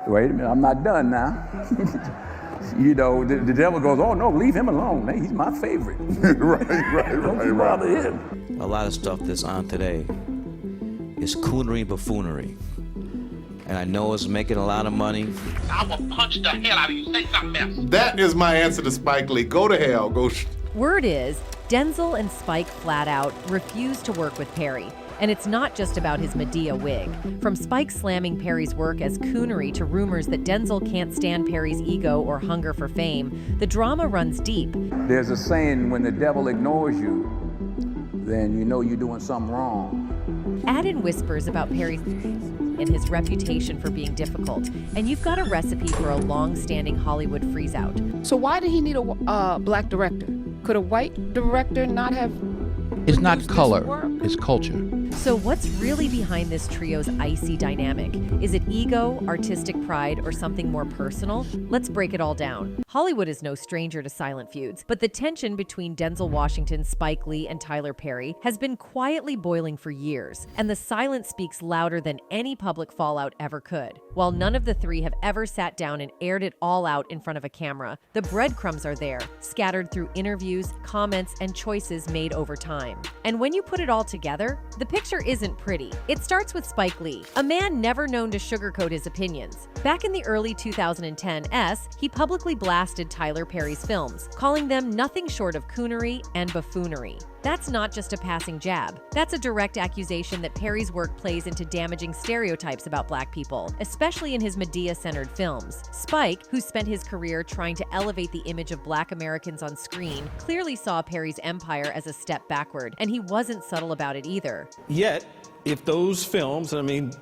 Wait a minute, I'm not done now. You know, the devil goes, oh no, leave him alone. Hey, he's my favorite. Don't bother him. A lot of stuff that's on today is coonery and buffoonery. And I know it's making a lot of money. I will punch the hell out of you. Say something else. That is my answer to Spike Lee. Go to hell. Word is, Denzel and Spike flat out refused to work with Perry. And it's not just about his Madea wig. From Spike slamming Perry's work as coonery to rumors that Denzel can't stand Perry's ego or hunger for fame, the drama runs deep. There's a saying, when the devil ignores you, then you know you're doing something wrong. Add in whispers about Perry's and his reputation for being difficult, and you've got a recipe for a long-standing Hollywood freeze-out. So why did he need a black director? Could a white director not have? It's not color, it's culture. So what's really behind this trio's icy dynamic? Is it ego, artistic pride, or something more personal? Let's break it all down. Hollywood is no stranger to silent feuds, but the tension between Denzel Washington, Spike Lee, and Tyler Perry has been quietly boiling for years, and the silence speaks louder than any public fallout ever could. While none of the three have ever sat down and aired it all out in front of a camera, the breadcrumbs are there, scattered through interviews, comments, and choices made over time. And when you put it all together, the picture isn't pretty. It starts with Spike Lee, a man never known to sugarcoat his opinions. Back in the early 2010s, he publicly blasted Tyler Perry's films, calling them nothing short of coonery and buffoonery. That's not just a passing jab. That's a direct accusation that Perry's work plays into damaging stereotypes about Black people, especially in his Madea-centered films. Spike, who spent his career trying to elevate the image of Black Americans on screen, clearly saw Perry's empire as a step backward, and he wasn't subtle about it either. Yet, if those films, and I mean,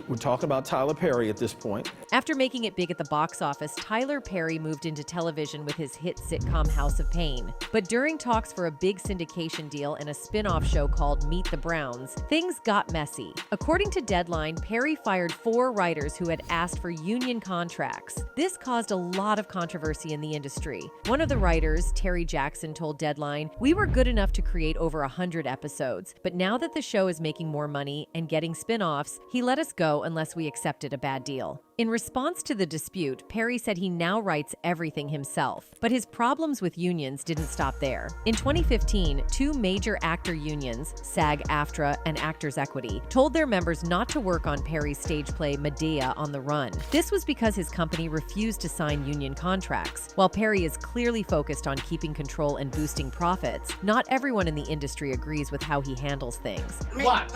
we're talking about Tyler Perry at this point. After making it big at the box office, Tyler Perry moved into television with his hit sitcom House of Pain. But during talks for a big syndication deal and a spin-off show called Meet the Browns, things got messy. According to Deadline, Perry fired 4 writers who had asked for union contracts. This caused a lot of controversy in the industry. One of the writers, Terry Jackson, told Deadline, "We were good enough to create over 100 episodes, but now that the show is making more money and getting spin-offs, he let us go unless we accepted a bad deal." In response to the dispute, Perry said he now writes everything himself, but his problems with unions didn't stop there. In 2015, 2 major actor unions, SAG-AFTRA and Actors Equity, told their members not to work on Perry's stage play Madea on the Run. This was because his company refused to sign union contracts. While Perry is clearly focused on keeping control and boosting profits, not everyone in the industry agrees with how he handles things. What?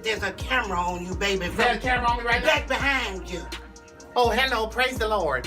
There's a camera on you, baby. Is there a camera on me right back behind you. Oh, hello, praise the Lord.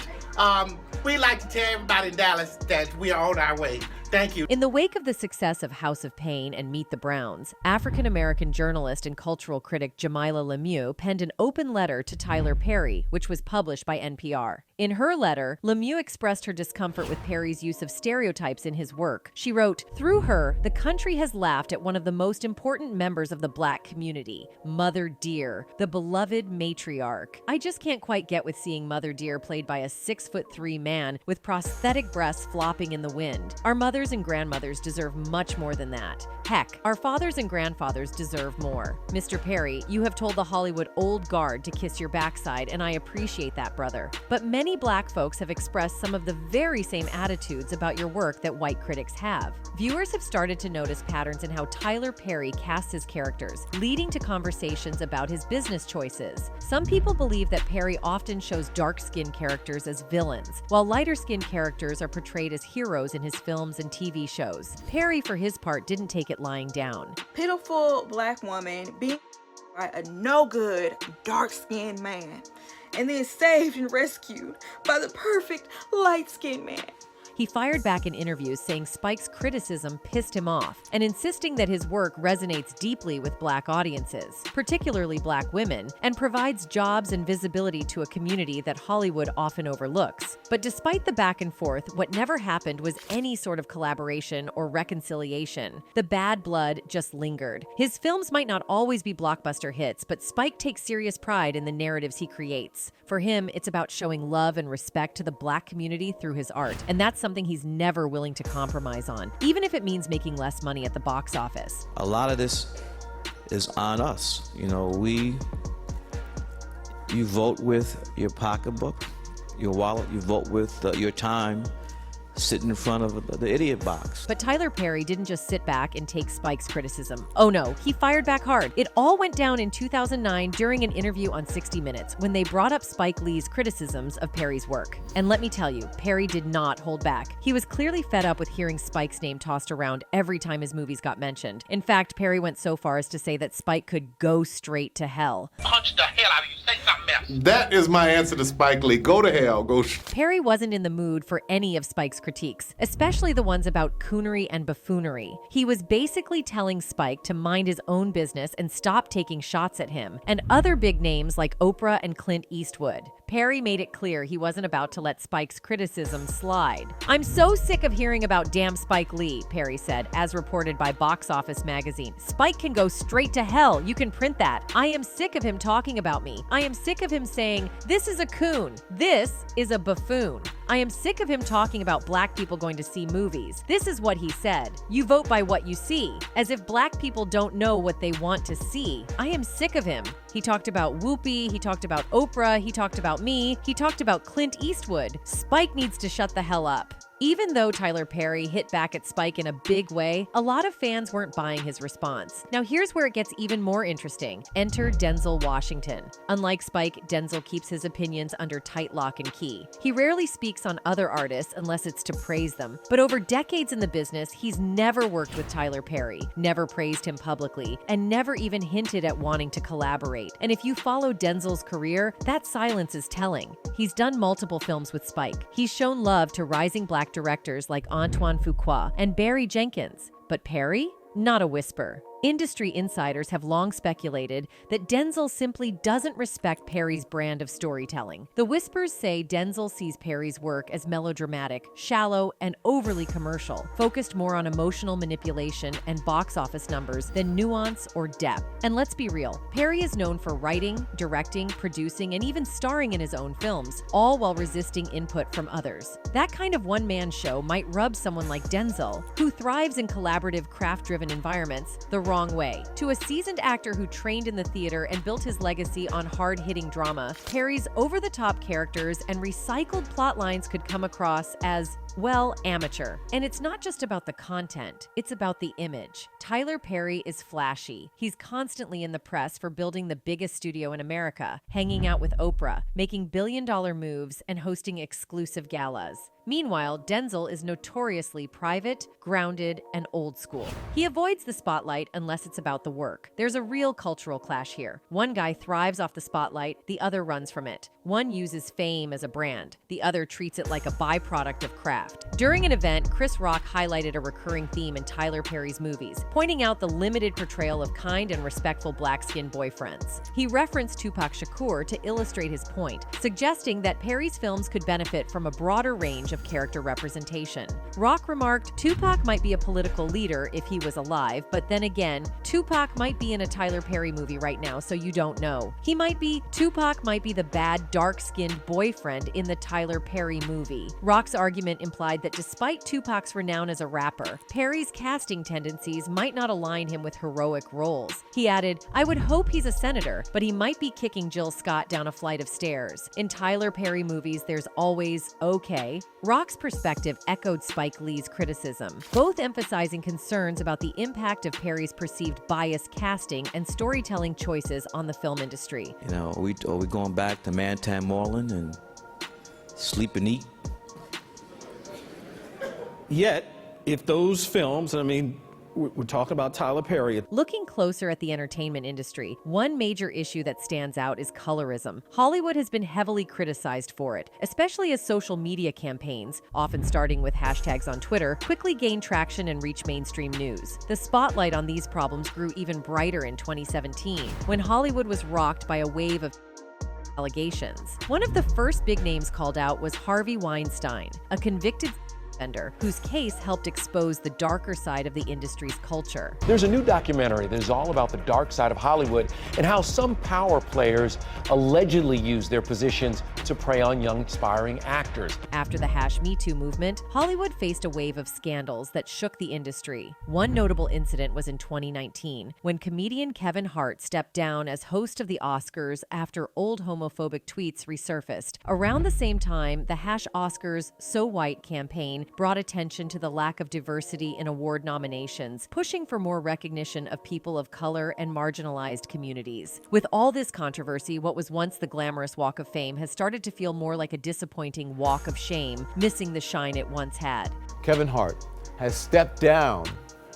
We'd like to tell everybody in Dallas that we are on our way. Thank you. In the wake of the success of House of Pain and Meet the Browns, African-American journalist and cultural critic Jamilah Lemieux penned an open letter to Tyler Perry, which was published by NPR. In her letter, Lemieux expressed her discomfort with Perry's use of stereotypes in his work. She wrote, "Through her, the country has laughed at one of the most important members of the Black community, Mother Dear, the beloved matriarch. I just can't quite get with seeing Mother Dear played by a 6'3" man with prosthetic breasts flopping in the wind. Our mothers and grandmothers deserve much more than that. Heck, our fathers and grandfathers deserve more. Mr. Perry, you have told the Hollywood old guard to kiss your backside, and I appreciate that, brother. But many Black folks have expressed some of the very same attitudes about your work that white critics have. Viewers have started to notice patterns in how Tyler Perry casts his characters, leading to conversations about his business choices. Some people believe that Perry often shows dark-skinned characters as villains, while lighter-skinned characters are portrayed as heroes in his films and TV shows. Perry, for his part, didn't take it lying down. Pitiful Black woman being by a no-good, dark-skinned man, and then saved and rescued by the perfect light-skinned man. He fired back in interviews saying Spike's criticism pissed him off and insisting that his work resonates deeply with Black audiences, particularly Black women, and provides jobs and visibility to a community that Hollywood often overlooks. But despite the back and forth, what never happened was any sort of collaboration or reconciliation. The bad blood just lingered. His films might not always be blockbuster hits, but Spike takes serious pride in the narratives he creates. For him, it's about showing love and respect to the Black community through his art, and that's something he's never willing to compromise on, even if it means making less money at the box office. A lot of this is on us. You know, You vote with your pocketbook, your wallet. You vote with your time. Sit in front of the idiot box. But Tyler Perry didn't just sit back and take Spike's criticism. Oh no, he fired back hard. It all went down in 2009 during an interview on 60 Minutes when they brought up Spike Lee's criticisms of Perry's work. And let me tell you, Perry did not hold back. He was clearly fed up with hearing Spike's name tossed around every time his movies got mentioned. In fact, Perry went so far as to say that Spike could go straight to hell. Punch the hell out of you. Say something else. That is my answer to Spike Lee. Go to hell. Perry wasn't in the mood for any of Spike's critiques, especially the ones about coonery and buffoonery. He was basically telling Spike to mind his own business and stop taking shots at him, and other big names like Oprah and Clint Eastwood. Perry made it clear he wasn't about to let Spike's criticism slide. "I'm so sick of hearing about damn Spike Lee," Perry said, as reported by Box Office magazine. "Spike can go straight to hell. You can print that. I am sick of him talking about me. I am sick of him saying, 'This is a coon. This is a buffoon.' I am sick of him talking about black people going to see movies. This is what he said. You vote by what you see. As if black people don't know what they want to see. I am sick of him." He talked about Whoopi, he talked about Oprah, he talked about me, he talked about Clint Eastwood. Spike needs to shut the hell up. Even though Tyler Perry hit back at Spike in a big way, a lot of fans weren't buying his response. Now here's where it gets even more interesting. Enter Denzel Washington. Unlike Spike, Denzel keeps his opinions under tight lock and key. He rarely speaks on other artists unless it's to praise them. But over decades in the business, he's never worked with Tyler Perry, never praised him publicly, and never even hinted at wanting to collaborate. And if you follow Denzel's career, that silence is telling. He's done multiple films with Spike. He's shown love to rising black directors like Antoine Fuqua and Barry Jenkins. But Perry? Not a whisper. Industry insiders have long speculated that Denzel simply doesn't respect Perry's brand of storytelling. The whispers say Denzel sees Perry's work as melodramatic, shallow, and overly commercial, focused more on emotional manipulation and box office numbers than nuance or depth. And let's be real, Perry is known for writing, directing, producing, and even starring in his own films, all while resisting input from others. That kind of one-man show might rub someone like Denzel, who thrives in collaborative, craft-driven environments, the wrong way. To a seasoned actor who trained in the theater and built his legacy on hard-hitting drama, Perry's over-the-top characters and recycled plot lines could come across as, well, amateur. And it's not just about the content, it's about the image. Tyler Perry is flashy. He's constantly in the press for building the biggest studio in America, hanging out with Oprah, making billion-dollar moves, and hosting exclusive galas. Meanwhile, Denzel is notoriously private, grounded, and old school. He avoids the spotlight unless it's about the work. There's a real cultural clash here. One guy thrives off the spotlight, the other runs from it. One uses fame as a brand, the other treats it like a byproduct of craft. During an event, Chris Rock highlighted a recurring theme in Tyler Perry's movies, pointing out the limited portrayal of kind and respectful black-skinned boyfriends. He referenced Tupac Shakur to illustrate his point, suggesting that Perry's films could benefit from a broader range of character representation. Rock remarked, "Tupac might be a political leader if he was alive, but then again, Tupac might be in a Tyler Perry movie right now, so you don't know. Tupac might be the bad, dark-skinned boyfriend in the Tyler Perry movie." Rock's argument implied that despite Tupac's renown as a rapper, Perry's casting tendencies might not align him with heroic roles. He added, "I would hope he's a senator, but he might be kicking Jill Scott down a flight of stairs. In Tyler Perry movies, there's always okay." Rock's perspective echoed Spike Lee's criticism, both emphasizing concerns about the impact of Perry's perceived biased casting and storytelling choices on the film industry. You know, are we going back to Mantan Moreland and sleep and eat? Yet, if those films, and I mean, we're talking about Tyler Perry. Looking closer at the entertainment industry, one major issue that stands out is colorism. Hollywood has been heavily criticized for it, especially as social media campaigns, often starting with hashtags on Twitter, quickly gain traction and reach mainstream news. The spotlight on these problems grew even brighter in 2017, when Hollywood was rocked by a wave of allegations. One of the first big names called out was Harvey Weinstein, a convicted offender whose case helped expose the darker side of the industry's culture. There's a new documentary that is all about the dark side of Hollywood and how some power players allegedly use their positions to prey on young aspiring actors. After the #Me Too movement, Hollywood faced a wave of scandals that shook the industry. One notable incident was in 2019, when comedian Kevin Hart stepped down as host of the Oscars after old homophobic tweets resurfaced. Around the same time, the #Oscars So White campaign brought attention to the lack of diversity in award nominations, pushing for more recognition of people of color and marginalized communities. With all this controversy, what was once the glamorous Walk of Fame has started to feel more like a disappointing walk of shame, missing the shine it once had. Kevin Hart has stepped down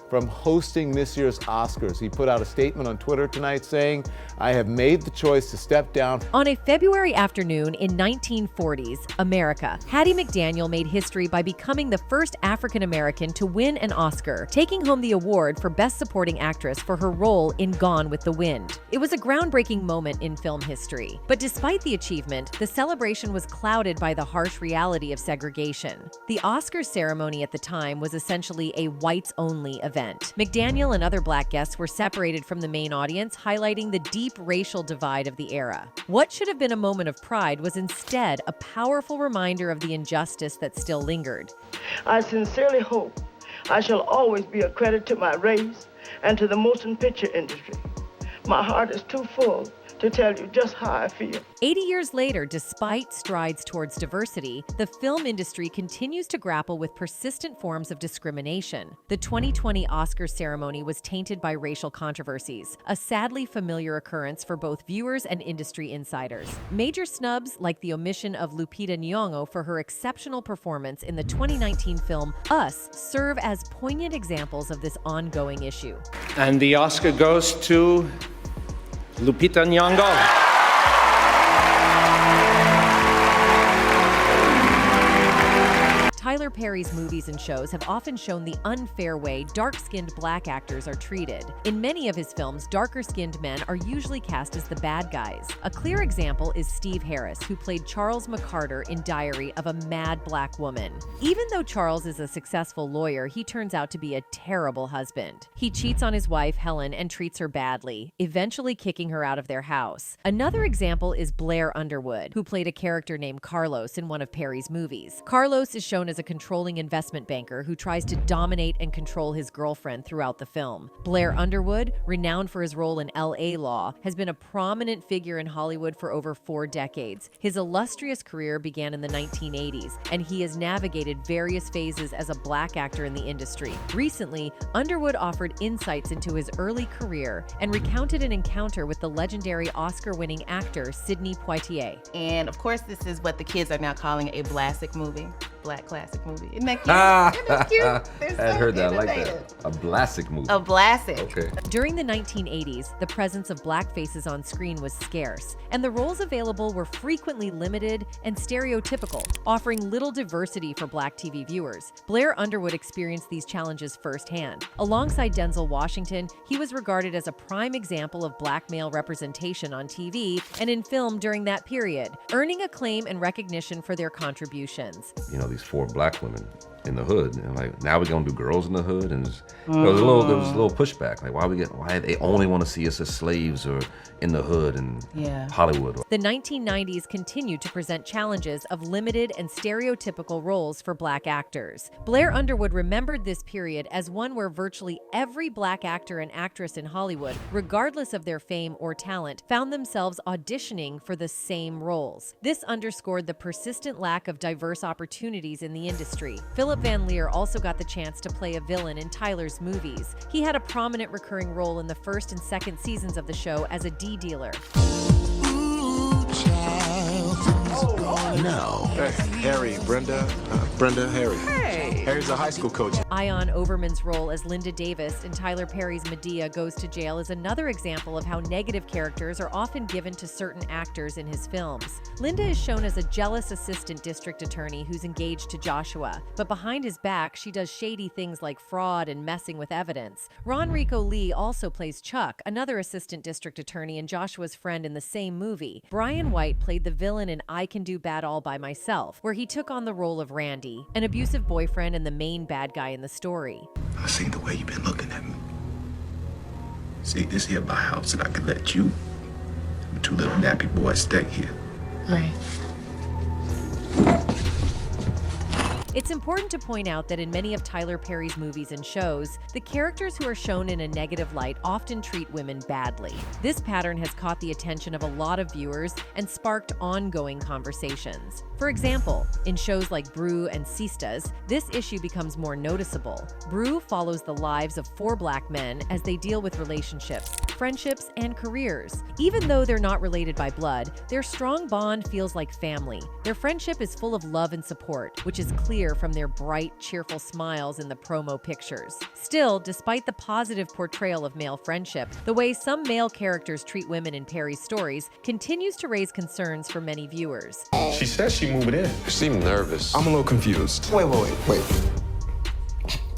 from hosting this year's Oscars. He put out a statement on Twitter tonight saying, "I have made the choice to step down." On a February afternoon in 1940s America, Hattie McDaniel made history by becoming the first African American to win an Oscar, taking home the award for Best Supporting Actress for her role in Gone with the Wind. It was a groundbreaking moment in film history. But despite the achievement, the celebration was clouded by the harsh reality of segregation. The Oscars ceremony at the time was essentially a whites-only event. McDaniel and other black guests were separated from the main audience, highlighting the deep racial divide of the era. What should have been a moment of pride was instead a powerful reminder of the injustice that still lingered. I sincerely hope I shall always be a credit to my race and to the motion picture industry. My heart is too full to tell you just how I feel. 80 years later, despite strides towards diversity, the film industry continues to grapple with persistent forms of discrimination. The 2020 Oscar ceremony was tainted by racial controversies, a sadly familiar occurrence for both viewers and industry insiders. Major snubs, like the omission of Lupita Nyong'o for her exceptional performance in the 2019 film Us, serve as poignant examples of this ongoing issue. And the Oscar goes to Lupita Nyong'o. Tyler Perry's movies and shows have often shown the unfair way dark-skinned black actors are treated. In many of his films, darker-skinned men are usually cast as the bad guys. A clear example is Steve Harris, who played Charles McCarter in Diary of a Mad Black Woman. Even though Charles is a successful lawyer, he turns out to be a terrible husband. He cheats on his wife, Helen, and treats her badly, eventually kicking her out of their house. Another example is Blair Underwood, who played a character named Carlos in one of Perry's movies. Carlos is shown as a controlling investment banker who tries to dominate and control his girlfriend throughout the film. Blair Underwood, renowned for his role in L.A. Law, has been a prominent figure in Hollywood for over 4 decades. His illustrious career began in the 1980s, and he has navigated various phases as a black actor in the industry. Recently, Underwood offered insights into his early career and recounted an encounter with the legendary Oscar-winning actor Sidney Poitier. And of course, this is what the kids are now calling a Blastic movie. Black classic movie. Isn't that cute? Isn't that cute? I heard that. I like that. A Blastic movie. A Blastic. Okay. During the 1980s, the presence of black faces on screen was scarce, and the roles available were frequently limited and stereotypical, offering little diversity for black TV viewers. Blair Underwood experienced these challenges firsthand. Alongside Denzel Washington, he was regarded as a prime example of black male representation on TV and in film during that period, earning acclaim and recognition for their contributions. You know, these 4 black women in the hood, and like, now we're gonna do girls in the hood, and there was a little pushback. Like, why they only want to see us as slaves or in the hood and Hollywood. The 1990s continued to present challenges of limited and stereotypical roles for black actors. Blair Underwood remembered this period as one where virtually every black actor and actress in Hollywood, regardless of their fame or talent, found themselves auditioning for the same roles. This underscored the persistent lack of diverse opportunities in the industry. Philip Van Leer also got the chance to play a villain in Tyler's movies. He had a prominent recurring role in the first and second seasons of the show as a D dealer. Now, Harry, Brenda, Harry. Hey! Harry's a high school coach. Ion Overman's role as Linda Davis in Tyler Perry's Madea Goes to Jail is another example of how negative characters are often given to certain actors in his films. Linda is shown as a jealous assistant district attorney who's engaged to Joshua, but behind his back, she does shady things like fraud and messing with evidence. Ron Rico Lee also plays Chuck, another assistant district attorney and Joshua's friend in the same movie. Brian White played the villain in I Can Do Bad All by Myself, where he took on the role of Randy, an abusive boyfriend and the main bad guy in the story. I seen the way you've been looking at me. See, this here my house, and I can let you and 2 little nappy boys stay here. Right. It's important to point out that in many of Tyler Perry's movies and shows, the characters who are shown in a negative light often treat women badly. This pattern has caught the attention of a lot of viewers and sparked ongoing conversations. For example, in shows like Brew and Sistas, this issue becomes more noticeable. Brew follows the lives of 4 black men as they deal with relationships, friendships, and careers. Even though they're not related by blood, their strong bond feels like family. Their friendship is full of love and support, which is clear from their bright, cheerful smiles in the promo pictures. Still, despite the positive portrayal of male friendship, the way some male characters treat women in Perry's stories continues to raise concerns for many viewers. She says she moving in. You seem nervous. I'm a little confused. Wait.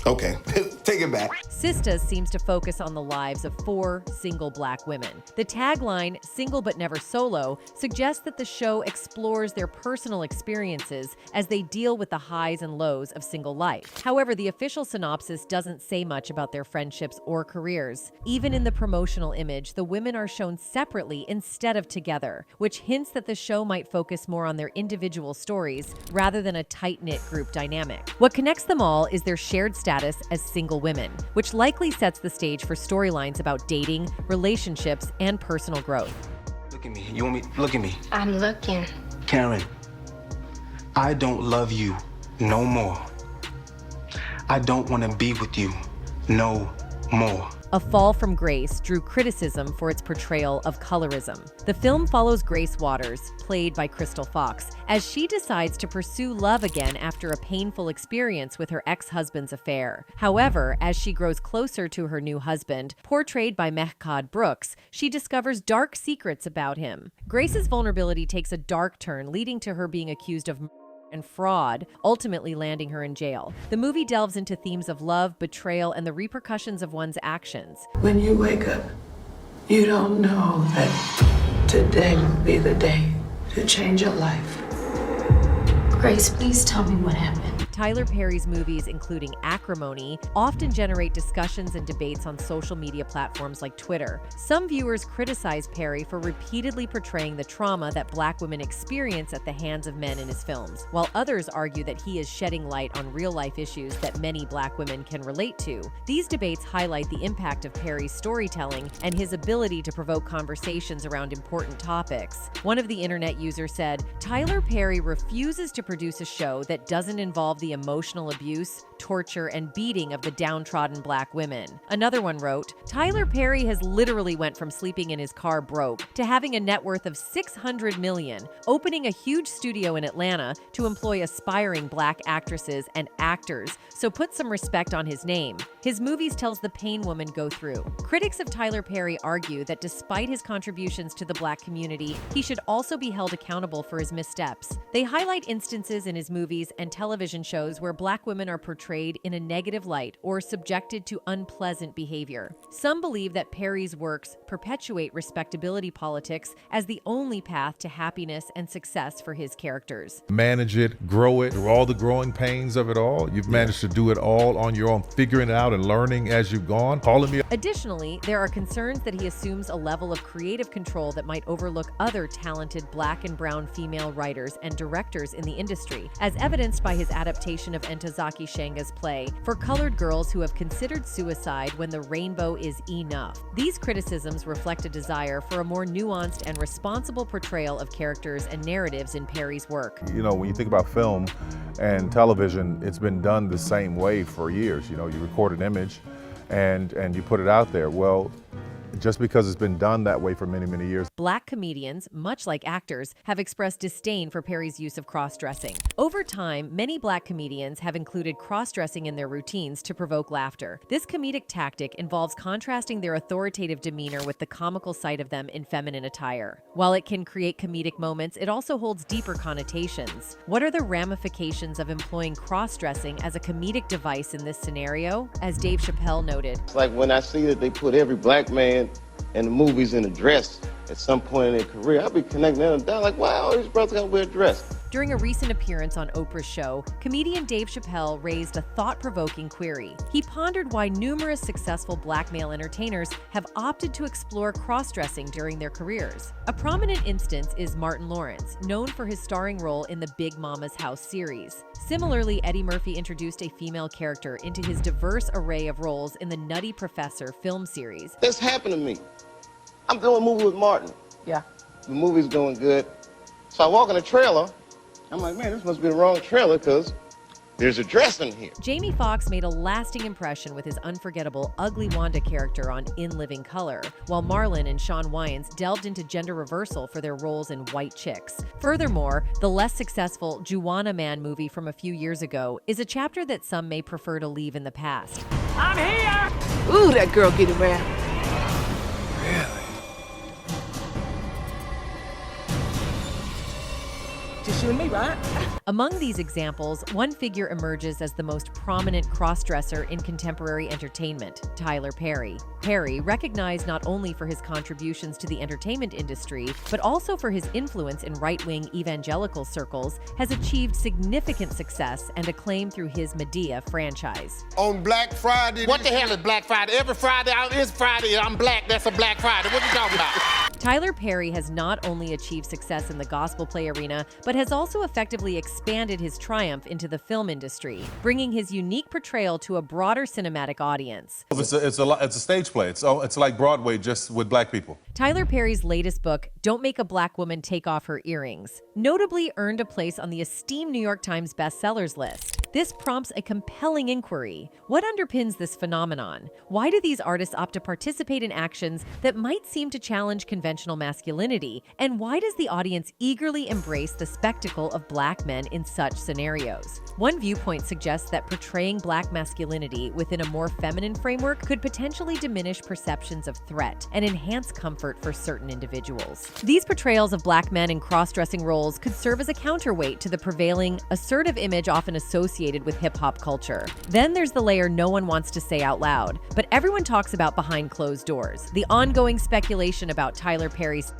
Okay, take it back. Sistas seems to focus on the lives of 4 single black women. The tagline, "Single but never solo," suggests that the show explores their personal experiences as they deal with the highs and lows of single life. However, the official synopsis doesn't say much about their friendships or careers. Even in the promotional image, the women are shown separately instead of together, which hints that the show might focus more on their individual stories rather than a tight-knit group dynamic. What connects them all is their shared status as single women, which likely sets the stage for storylines about dating, relationships, and personal growth. Look at me. You want me? Look at me. I'm looking. Karen, I don't love you no more. I don't want to be with you no more. A Fall from Grace drew criticism for its portrayal of colorism. The film follows Grace Waters, played by Crystal Fox, as she decides to pursue love again after a painful experience with her ex-husband's affair. However, as she grows closer to her new husband, portrayed by Mehcad Brooks, she discovers dark secrets about him. Grace's vulnerability takes a dark turn, leading to her being accused of and fraud, ultimately landing her in jail. The movie delves into themes of love, betrayal, and the repercussions of one's actions. When you wake up, you don't know that today will be the day to change your life. Grace, please tell me what happened. Tyler Perry's movies, including Acrimony, often generate discussions and debates on social media platforms like Twitter. Some viewers criticize Perry for repeatedly portraying the trauma that black women experience at the hands of men in his films, while others argue that he is shedding light on real-life issues that many black women can relate to. These debates highlight the impact of Perry's storytelling and his ability to provoke conversations around important topics. One of the internet users said, "Tyler Perry refuses to produce a show that doesn't involve the emotional abuse, torture, and beating of the downtrodden black women." Another one wrote, "Tyler Perry has literally went from sleeping in his car broke to having a net worth of $600 million, opening a huge studio in Atlanta to employ aspiring black actresses and actors, so put some respect on his name. His movies tells the pain women go through." Critics of Tyler Perry argue that despite his contributions to the black community, he should also be held accountable for his missteps. They highlight instances in his movies and television shows where black women are portrayed in a negative light or subjected to unpleasant behavior. Some believe that Perry's works perpetuate respectability politics as the only path to happiness and success for his characters. Manage it, grow it, through all the growing pains of it all. You've managed to do it all on your own, figuring it out and learning as you've gone. Calling me. Additionally, there are concerns that he assumes a level of creative control that might overlook other talented black and brown female writers and directors in the industry, as evidenced by his adaptation of Ntozake Shanga's play For Colored Girls Who Have Considered Suicide When the Rainbow Is Enough. These criticisms reflect a desire for a more nuanced and responsible portrayal of characters and narratives in Perry's work. You know, when you think about film and television, it's been done the same way for years. You know, you record an image and you put it out there. Well, just because it's been done that way for many, many years. Black comedians, much like actors, have expressed disdain for Perry's use of cross-dressing. Over time, many black comedians have included cross-dressing in their routines to provoke laughter. This comedic tactic involves contrasting their authoritative demeanor with the comical side of them in feminine attire. While it can create comedic moments, it also holds deeper connotations. What are the ramifications of employing cross-dressing as a comedic device in this scenario? As Dave Chappelle noted, "It's like when I see that they put every black man in the movies in a dress at some point in their career, I'll be connecting them down like, wow, these brothers gotta wear a dress. During a recent appearance on Oprah's show, comedian Dave Chappelle raised a thought-provoking query. He pondered why numerous successful black male entertainers have opted to explore cross-dressing during their careers. A prominent instance is Martin Lawrence, known for his starring role in the Big Mama's House series. Similarly, Eddie Murphy introduced a female character into his diverse array of roles in the Nutty Professor film series. This happened to me. I'm doing a movie with Martin. Yeah. The movie's doing good. So I walk in the trailer. I'm like, man, this must be the wrong trailer because there's a dress in here. Jamie Foxx made a lasting impression with his unforgettable Ugly Wanda character on In Living Color, while Marlon and Shawn Wayans delved into gender reversal for their roles in White Chicks. Furthermore, the less successful Juwanna Mann movie from a few years ago is a chapter that some may prefer to leave in the past. I'm here! Ooh, that girl get around. Just you and me, right? Among these examples, one figure emerges as the most prominent cross-dresser in contemporary entertainment, Tyler Perry. Perry, recognized not only for his contributions to the entertainment industry, but also for his influence in right-wing evangelical circles, has achieved significant success and acclaim through his Madea franchise. On Black Friday. What the hell is Black Friday? Every Friday is Friday. I'm black. That's a Black Friday. What you talking about? Tyler Perry has not only achieved success in the gospel play arena, but has also effectively expanded his triumph into the film industry, bringing his unique portrayal to a broader cinematic audience. It's a stage play. It's like Broadway, just with black people. Tyler Perry's latest book, Don't Make a Black Woman Take Off Her Earrings, notably earned a place on the esteemed New York Times bestsellers list. This prompts a compelling inquiry. What underpins this phenomenon? Why do these artists opt to participate in actions that might seem to challenge conventional masculinity? And why does the audience eagerly embrace the spectacle of black men in such scenarios? One viewpoint suggests that portraying black masculinity within a more feminine framework could potentially diminish perceptions of threat and enhance comfort for certain individuals. These portrayals of black men in cross-dressing roles could serve as a counterweight to the prevailing, assertive image often associated with hip-hop culture. Then there's the layer no one wants to say out loud, but everyone talks about behind closed doors, the ongoing speculation about Tyler Perry's.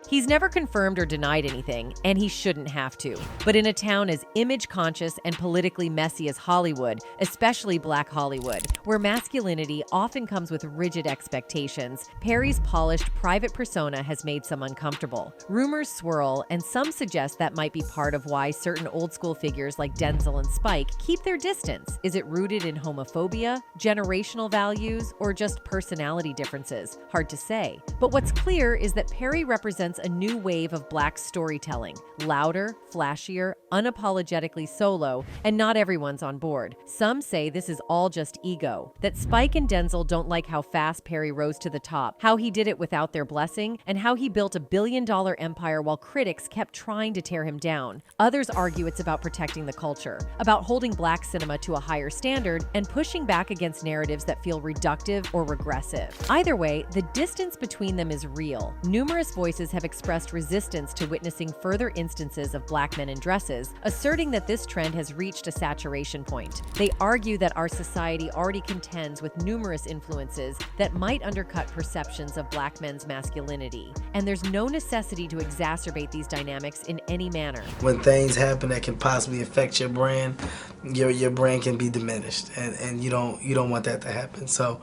He's never confirmed or denied anything, and he shouldn't have to. But in a town as image-conscious and politically messy as Hollywood, especially Black Hollywood, where masculinity often comes with rigid expectations, Perry's polished private persona has made some uncomfortable. Rumors swirl, and some suggest that might be part of why certain old-school figures like Denzel and Spike keep their distance. Is it rooted in homophobia, generational values, or just personality differences? Hard to say. But what's clear is that Perry represents a new wave of black storytelling, louder, flashier, unapologetically solo, and not everyone's on board. Some say this is all just ego, that Spike and Denzel don't like how fast Perry rose to the top, how he did it without their blessing, and how he built a billion-dollar empire while critics kept trying to tear him down. Others argue it's about protecting the culture, about holding black cinema to a higher standard, and pushing back against narratives that feel reductive or regressive. Either way, the distance between them is real. Numerous voices have expressed resistance to witnessing further instances of black men in dresses, asserting that this trend has reached a saturation point. They argue that our society already contends with numerous influences that might undercut perceptions of black men's masculinity, and there's no necessity to exacerbate these dynamics in any manner. When things happen that can possibly affect your brand, your brand can be diminished, and you don't want that to happen. So,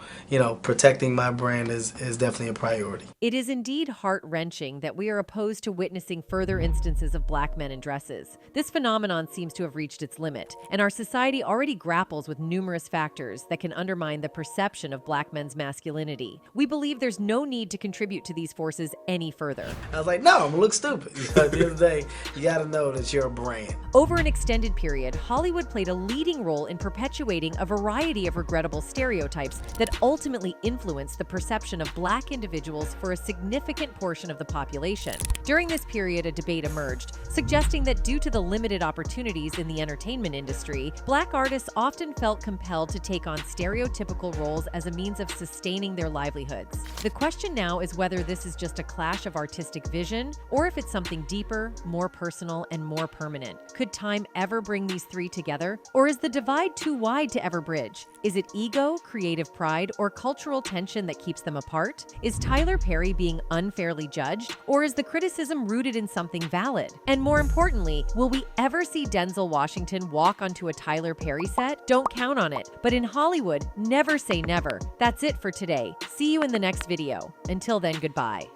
protecting my brand is definitely a priority. It is indeed heart-wrenching that we are opposed to witnessing further instances of black men in dresses. This phenomenon seems to have reached its limit, and our society already grapples with numerous factors that can undermine the perception of black men's masculinity. We believe there's no need to contribute to these forces any further. I was like, no, I'm gonna look stupid. At the end of the day, you gotta know that you're a brand. Over an extended period, Hollywood played a leading role in perpetuating a variety of regrettable stereotypes that ultimately influenced the perception of black individuals for a significant portion of the population. During this period, a debate emerged, suggesting that due to the limited opportunities in the entertainment industry, black artists often felt compelled to take on stereotypical roles as a means of sustaining their livelihoods. The question now is whether this is just a clash of artistic vision, or if it's something deeper, more personal, and more permanent. Could time ever bring these three together? Or is the divide too wide to ever bridge? Is it ego, creative pride, or cultural tension that keeps them apart? Is Tyler Perry being unfairly judged? Or is the criticism rooted in something valid? And more importantly, will we ever see Denzel Washington walk onto a Tyler Perry set? Don't count on it. But in Hollywood, never say never. That's it for today. See you in the next video. Until then, goodbye.